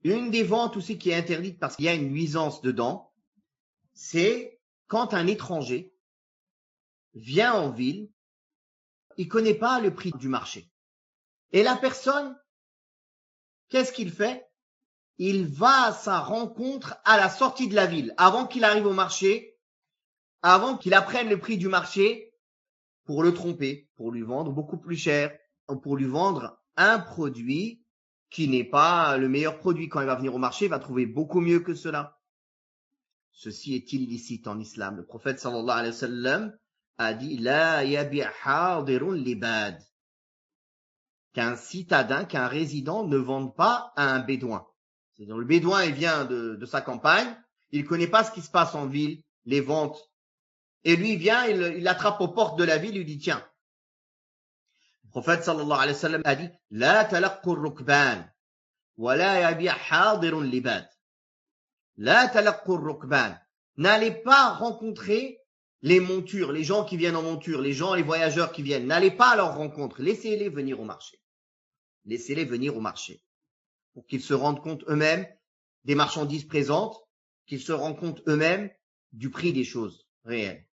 Une des ventes aussi qui est interdite parce qu'il y a une nuisance dedans, c'est quand un étranger vient en ville, il connaît pas le prix du marché. Et la personne, qu'est-ce qu'il fait? Il va à sa rencontre à la sortie de la ville, avant qu'il arrive au marché, avant qu'il apprenne le prix du marché, pour le tromper, pour lui vendre beaucoup plus cher, pour lui vendre un produit qui n'est pas le meilleur produit. Quand il va venir au marché, il va trouver beaucoup mieux que cela. Ceci est illicite en islam. Le prophète sallallahu alayhi wa sallam a dit La yabi' hadirun libad, qu'un citadin, qu'un résident ne vende pas à un bédouin. C'est-à-dire, le bédouin, il vient de sa campagne, il ne connaît pas ce qui se passe en ville, les ventes. Et lui, il vient, il l'attrape aux portes de la ville, il lui dit, tiens. Le prophète sallallahu alayhi wa sallam a dit, La talaqqu rukban, wa la yabi' hadirun libad. La talaqqu rukban. N'allez pas rencontrer les montures, les gens qui viennent en monture, les voyageurs qui viennent. N'allez pas à leur rencontre. Laissez-les venir au marché. Laissez-les venir au marché. Pour qu'ils se rendent compte eux-mêmes des marchandises présentes, qu'ils se rendent compte eux-mêmes du prix des choses réelles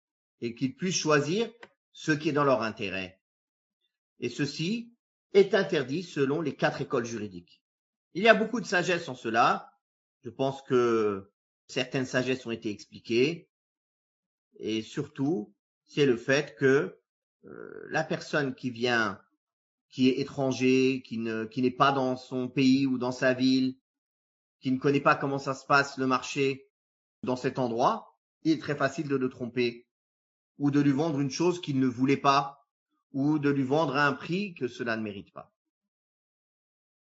et qu'ils puissent choisir ce qui est dans leur intérêt. Et ceci est interdit selon les 4 écoles juridiques. Il y a beaucoup de sagesse en cela. Je pense que certaines sagesses ont été expliquées et surtout, c'est le fait que la personne qui vient, qui est étranger, qui n'est pas dans son pays ou dans sa ville, qui ne connaît pas comment ça se passe le marché dans cet endroit, il est très facile de le tromper ou de lui vendre une chose qu'il ne voulait pas ou de lui vendre à un prix que cela ne mérite pas.